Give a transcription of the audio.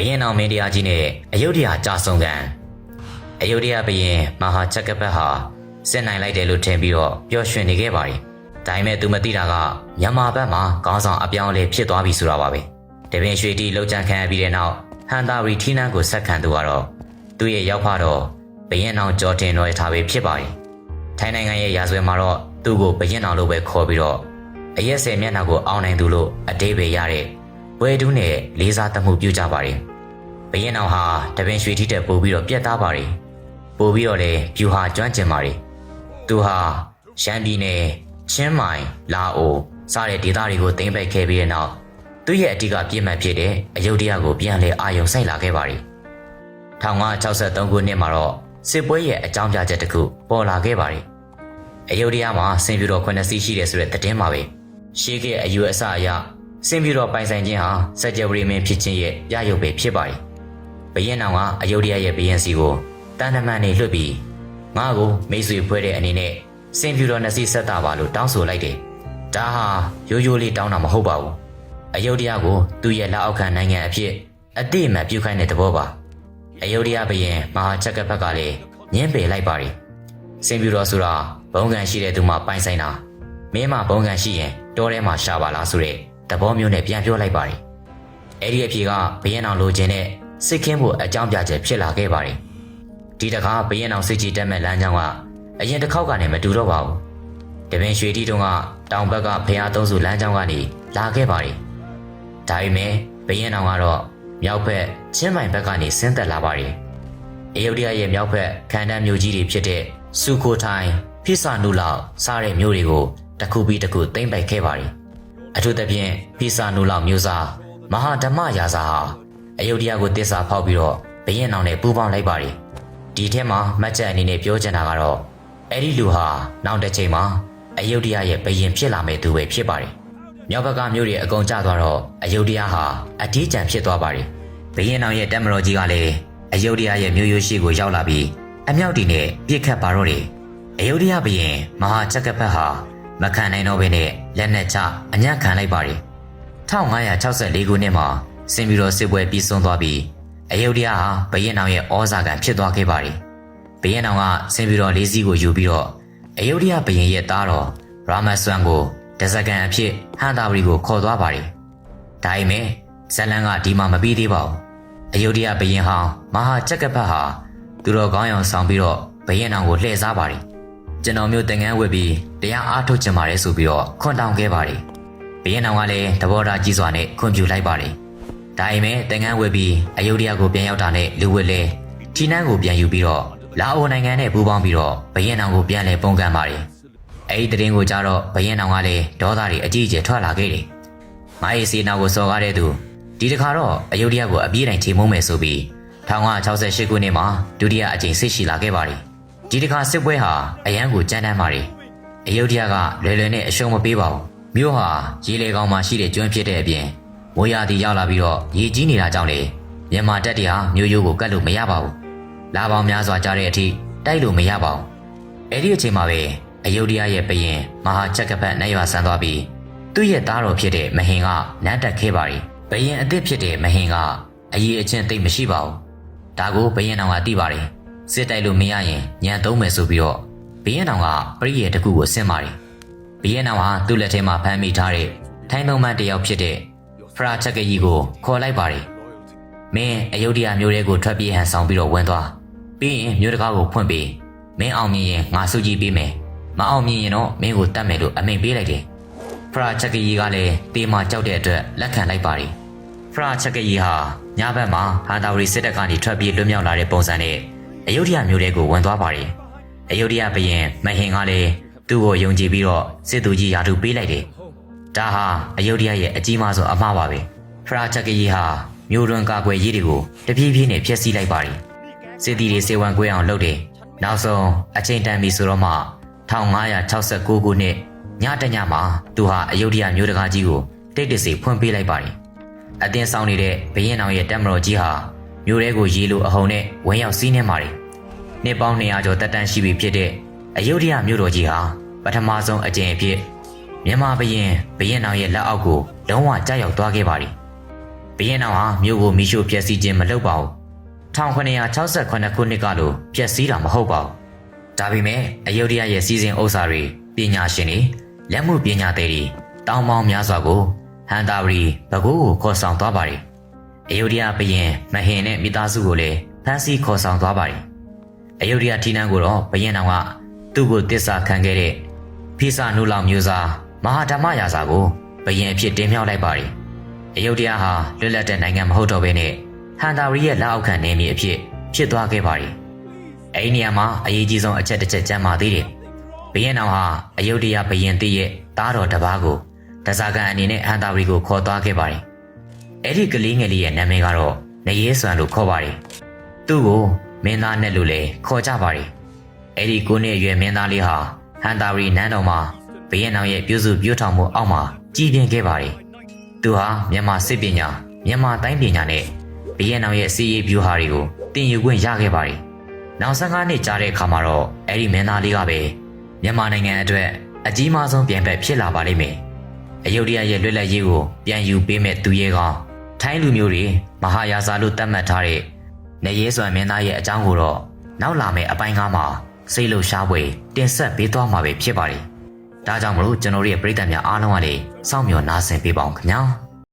ရင်အောင်မင်းတရားကြီးနဲ့အယုဒ္ဓယကြာဆုံးကန်အယုဒ္ဓယဘုရင်မဟာချက်ကပတ်ဟာစစ်နိုင်လိုက်တယ်လို့ထင်ပြီးတော့ပျော်ရွှင်နေခဲ့ပါတယ်ဒါပေမဲ့သူမသိတာကမြန်မာဘက်မှာခေါင်းဆောင်အပြောင်းအလဲဖြစ်သွားပြီဆိုတာပါပဲတပင်ရွှေတီလှုပ်ကြံခံရပြီးတဲ့နောက်ဟန်တာရီထီနန်းကိုဆက်ခံသူကတော့သူ့ရဲ့ရောက်ဖတော့ဘုရင်အောင်ကြော်တင်တော်ရထားပဲဖြစ်ပါတယ်ထိုင်းနိုင်ငံရဲ့ရာဇဝဲမှာတော့သူ့ကိုဘုရင်အောင်လို့ပဲခေါ်ပြီးတော့အရက်10မျက်နှာကိုအောင်နိုင်သူလို့အတိတ်ပဲရတဲ့ဝဲတူးနဲ့လေးစားသမှုပြုကြပါတယ်ဘုရင်အောင်ဟာတပင်ရွှေတီတက်ပို့ပြီးတော့ပြတ်သားပါတယ်ပို့ပြီးတော့လေဖြူဟာကျွမ်းကျင်ပါတယ်သူဟာရှမ်းပြည်နယ်ချင်းမိုင်လာအိုစတဲ့ဒေသတွေကိုသိမ်းပိုက်ခဲ့ပြီးတဲ့နောက်သူ့ရဲ့အဓိကပြစ်မှတ်ဖြစ်တဲ့အယုဒ္ဓယကိုပြန်လဲအာရုံစိုက်လာခဲ့ပါတယ်1963ခုနှစ်မှာတော့စစ်ပွဲရဲ့အကြောင်းပြချက်တစ်ခုပေါ်လာခဲ့ပါတယ်အယုဒ္ဓယမှာစင်ပြူတော်9စီးရှိတယ်ဆိုတဲ့သတင်းပါပဲရှေးကအယူအဆအရစင်ပြူတော်ပိုင်ဆိုင်ခြင်းဟာစัจ java မင်းဖြစ်ခြင်းရဲ့ပြရုပ်ပဲဖြစ်ပါတယ်ဘုရင်အောင်ကအယုဒ္ဓယရဲ့ဘုရင်စီကိုတန်တမန်နေလွှတ်ပြီးငါ့ကိုမိတ်ဆွေဖွဲ့တဲ့အနေနဲ့စင်ပြူတော်2စီးဆက်တာပါလို့တောင်းဆိုလိုက်တယ်ဒါဟာရိုးရိုးလေးတောင်းတာမဟုတ်ပါဘူးအယုဒ္ဓယကိုသူ့ရဲ့လက်အောက်ခံနိုင်ငံအဖြစ်အတိအမှန်ပြုခိုင်းတဲ့သဘောပါအယုဒ္ဓယဘုရင်မဟာချက်ကပတ်ကလည်းညှင်းပယ်လိုက်ပါတယ်စင်ပြူတော်ဆိုတာဘုံကံရှိတဲ့သူမှပိုင်ဆိုင်တာမင်းမှဘုံကံရှိရင်တောထဲမှာရှာပါလားဆိုတဲ့သဘောမျိုးနဲ့ပြန်ပြောလိုက်ပါတယ်အဲ့ဒီအဖြေကဘုရင်အောင်လိုချင်တဲ့စစ်ခင်းဖို့အကြောင်းပြချက်ဖြစ်လာခဲ့ပါတယ်ဒီတခါဘုရင်အောင်စစ်ကြီးတက်မဲ့လမ်းကြောင်းကအရင်တစ်ခေါက်ကနဲ့မတူတော့ပါဘူးတပင်ရွှေတီတုံးကတောင်ဘက်ကဖျားသုံးစုလမ်းကြောင်းကနေလာခဲ့ပါတယ်ဒါပေမဲ့ဘုရင်အောင်ကတော့မြောက်ဘက်ချင်းမိုင်ဘက်ကနေဆင်းသက်လာပါတယ်အယုဒ္ဓယရဲ့မြောက်ဘက်ခန္ဓာမြို့ကြီးတွေဖြစ်တဲ့စုခိုထိုင်ဖိဆာနုလောက်စားတဲ့မြို့တွေကိုတစ်ခုပြီးတစ်ခုသိမ်းပိုက်ခဲ့ပါတယ်အထူးသဖြင့်ဖိဆာနုလောက်မြို့စားမဟာဓမ္မရာဇာဟာအယုဒ္ဓယကိုတစ္ဆာဖောက်ပြီးတော့ဘုရင်အောင်နဲ့ပူးပေါင်းလိုက်ပါတယ်ဒီထဲမှာမှတ်ချက်အနေနဲ့ပြောချင်တာကတော့အဲ့ဒီလူဟာနောက်တစ်ချိန်မှာအယုဒ္ဓယရဲ့ဘုရင်ဖြစ်လာမယ့်သူပဲဖြစ်ပါတယ်မြောက်ဘက်ကမြို့တွေအကုန်ကျသွားတော့အယုဒ္ဓယဟာအထီးကျန်ဖြစ်သွားပါတယ်ဘုရင်အောင်ရဲ့တပ်မတော်ကြီးကလည်းအယုဒ္ဓယရဲ့မြို့ရိုးရှိကိုရောက်လာပြီးအမြောက်တီနဲ့ပြစ်ခတ်ပါတော့တယ်အယုဒ္ဓယဘုရင်မဟာချက်ကပတ်ဟာမခံနိုင်တော့ဘဲနဲ့လက်နက်ချအညံ့ခံလိုက်ပါတယ်1564ခုနှစ်မှာစင်ပြူတော်စစ်ပွဲပြီးဆုံးသွားပြီးအယုဒ္ဓယဟာဘုရင်အောင်ရဲ့ဩဇာခံဖြစ်သွားခဲ့ပါတယ်ဘုရင်အောင်ကစင်ပြူတော်၄စီးကိုယူပြီးတော့အယုဒ္ဓယဘုရင်ရဲ့သားတော်ရာမဆွမ်ကိုတဇကန်အဖြစ်ဟန်တာဝရီကိုခေါ်သွားပါတယ်ဒါပေမဲ့ဇလန်ကဒီမှာမပြီးသေးပါဘူးအယုဒ္ဓယဘုရင်ဟောင်းမဟာချက်ကပတ်ဟာသူတော်ကောင်းအောင်ဆောင်ပြီးတော့ဘုရင်အောင်ကိုလှည့်စားပါတယ်ကျွန်တော်မျိုးတင်ငန်းဝစ်ပြီးတရားအားထုတ်ချင်ပါတယ်ဆိုပြီးတော့ခွန်းတောင်းခဲ့ပါတယ်ဘုရင်အောင်ကလည်းသဘောထားကြီးစွာနဲ့ခွင့်ပြုလိုက်ပါတယ်ဒါပေမဲ့တင်ငန်းဝစ်ပြီးအယုဒ္ဓယကိုပြန်ရောက်တာနဲ့လူဝစ်လဲထီနန်းကိုပြန်ယူပြီးတော့လာအိုနိုင်ငံနဲ့ပူးပေါင်းပြီးတော့ဘုရင်အောင်ကိုပြန်လဲပုံကန်ပါတယ်အဲ့ဒီတရင်ကိုကြတော့ဘုရင်အောင်ကလည်းဒေါသတွေအကြီးအကျယ်ထွက်လာခဲ့တယ်။မာရေးစီနာကိုစော်ကားတဲ့သူဒီတခါတော့အယုဒ္ဓယကိုအပြေးတိုင်းချိန်မုံမယ်ဆိုပြီး1968ခုနှစ်မှာဒုတိယအကြိမ်စစ်ရှိလာခဲ့ပါတယ်။ဒီတခါစစ်ပွဲဟာအရန်ကိုကြမ်းတမ်းပါတယ်။အယုဒ္ဓယကလွယ်လွယ်နဲ့အရှုံးမပေးပါဘူး။မြို့ဟာရေလေကောင်မှာရှိတဲ့ကျွန်းဖြစ်တဲ့အပြင်မိုးရာသီရောက်လာပြီးတော့ရေကြီးနေတာကြောင့်လေမြန်မာတပ်တွေဟာမြို့ရိုးကိုကတ်လို့မရပါဘူး။လာပေါင်းများစွာကြားတဲ့အထိတိုက်လို့မရပါဘူး။အဲ့ဒီအချိန်မှာပဲအယုဒ္ဓယရဲ့ဘုရင်မဟာချက်ကပတ်နိုင်ရွာဆန်သွားပြီးသူ့ရဲ့သားတော်ဖြစ်တဲ့မဟင်ကနန်းတက်ခဲ့ပါတယ်ဘုရင်အသစ်ဖြစ်တဲ့မဟင်ကအရေးအချင်းသိမ့်မရှိပါဘူးဒါကိုဘုရင်အောင်ကသိပါတယ်စစ်တိုက်လို့မရရင်ညံသုံးမယ်ဆိုပြီးတော့ဘုရင်အောင်ကပရိယေတခုကိုဆင့်ပါတယ်ဘုရင်အောင်ဟာသူ့လက်ထဲမှာဖမ်းမိထားတဲ့ထိုင်းသုံးမန်းတယောက်ဖြစ်တဲ့ဖရာချက်ကကြီးကိုခေါ်လိုက်ပါတယ်မင်းအယုဒ္ဓယမြို့ထဲကိုထွက်ပြေးဟန်ဆောင်ပြီးတော့ဝင်သွားပြီးရင်မြို့တကားကိုဖွင့်ပေးမင်းအောင်မြင်ရင်ငါစုကြည့်ပေးမယ်မအောင်မြင်ရင်တော့မင်းကိုတတ်မယ်လို့အမိန့်ပေးလိုက်တယ်ဖရာချက်ကကြီးကလည်းတေးမကြောက်တဲ့အတွက်လက်ခံလိုက်ပါတယ်ဖရာချက်ကကြီးဟာညဘက်မှာဟာတာဝရီစစ်တပ်ကနေထွက်ပြေးလွတ်မြောက်လာတဲ့ပုံစံနဲ့အယုဒ္ဓယမြို့ထဲကိုဝင်သွားပါတယ်အယုဒ္ဓယဘုရင်မဟင်ကလည်းသူ့ကိုယုံကြည်ပြီးတော့စစ်သူကြီးယာတုပေးလိုက်တယ်ဒါဟာအယုဒ္ဓယရဲ့အကြီးမားဆုံးအမှားပါပဲဖရာချက်ကကြီးဟာမြို့တွင်းကာကွယ်ရေးတွေကိုတပြေးပြေးနဲ့ဖျက်ဆီးလိုက်ပါတယ်စစ်သည်တွေစေဝံကွဲအောင်လုပ်တယ်နောက်ဆုံးအချိန်တန်ပြီဆိုတော့မှ1569ခုနှစ်ညတညမှာသူဟာအယုဒ္ဓယမြို့တကားကြီးကိုတိတ်တဆိဖွင့်ပေးလိုက်ပါတယ်။အတင်းဆောင်နေတဲ့ဘုရင်အောင်ရဲ့တပ်မတော်ကြီးဟာမြို့ထဲကိုရေလိုအဟုန်နဲ့ဝင်ရောက်စီးနှင်းပါတယ်။နှစ်ပေါင်း200ကျော်တက်တန်းရှိပြီဖြစ်တဲ့အယုဒ္ဓယမြို့တော်ကြီးဟာပထမဆုံးအကြိမ်အဖြစ်မြန်မာဘုရင်အောင်ရဲ့လက်အောက်ကိုလုံးဝကျရောက်သွားခဲ့ပါတယ်။ ဘရင်တော်ဟာမြို့ကိုမိရှို့ဖျက်ဆီးခြင်းမလုပ်ပါဘူး1968ခုနှစ်ကလိုဖျက်ဆီးတာမဟုတ်ပါဘူးဒါပေမဲ့အယုဒ္ဓယရဲ့စီစဉ်ဥစ္စာတွေပညာရှင်တွေလက်မှုပညာသည်တွေတောင်းပေါင်းများစွာကိုဟန်တာဝရီဘကိုးကိုခေါ်ဆောင်သွားပါတယ်အယုဒ္ဓယဘရင်မဟင်နဲ့မိသားစုကိုလည်းဖမ်းဆီးခေါ်ဆောင်သွားပါတယ်အယုဒ္ဓယထီနန်းကိုတော့ဘရင်တော်ကသူ့ကိုတစ္ဆာခံခဲ့တဲ့ဖိစာနုလောင်မျိုးစားမဟာဓမ္မရာဇာကိုဘရင်အဖြစ်တင်မြှောက်လိုက်ပါတယ်အယုဒ္ဓယဟာလွတ်လပ်တဲ့နိုင်ငံမဟုတ်တော့ဘဲနဲ့ဟန်တာဝရီရဲ့လက်အောက်ခံနေမြေအဖြစ်သွားခဲ့ပါတယ်အဲဒီနေရာမှာအရေးကြီးဆုံးအချက်တစ်ချက်ကျန်ပါသေးတယ်ဘရင်တော်ဟာအယုဒ္ဓယဘရင်တည်းရဲ့သားတော်တစ်ပါးကိုတစားကန်အနေနဲ့ဟန်တာဝရီကိုခေါ်သွားခဲ့ပါတယ်အဲဒီကလေးငယ်လေးရဲ့နာမည်ကတော့နရေးဆွမ်လို့ခေါ်ပါတယ်သူ့ကိုမင်းသားနဲ့လို့လည်းခေါ်ကြပါတယ်အဲဒီ9နှစ်အရွယ်မင်းသားလေးဟာဟန်တာဝရီနန်းတော်မှာဘရင်တော်ရဲ့ပြုစုပြောထောင်မှုအောက်မှာကြီးပြင်းခဲ့ပါတယ်သူဟာမြန်မာစစ်ပညာမြန်မာတိုင်းပညာနဲ့ဘရင်တော်ရဲ့စီးရေးဗျူဟာတွေကိုတင်ယူခွင့်ရခဲ့ပါတယ်နောက်15နှစ်ကြာတဲ့အခါမှာတော့အဲဒီမင်းသားလေးကပဲမြန်မာနိုင်ငံအတွက်အကြီးမားဆုံးပြန်ဖက်ဖြစ်လာပါလိမ့်မယ်အယုဒ္ဓယရဲ့လွတ်လပ်ရေးကိုပြန်ယူပေးမဲ့သူရဲကောင်ထိုင်းလူမျိုးတွေမဟာယာဇာလို့သတ်မှတ်ထားတဲ့နရေးဆွမ်မင်းသားရဲ့အကြောင်းကိုတော့နောက်လာမယ့်အပိုင်းကားမှာစိတ်လှုပ်ရှားပွဲတင်ဆက်ပေးသွားမှာပဲဖြစ်ပါတယ်ဒါကြောင့်မလို့ကျွန်တော်တို့ရဲ့ပရိသတ်များအားလုံးကလည်းစောင့်မျှော်နားဆင်ပေးပါအောင်ခင်ဗျာ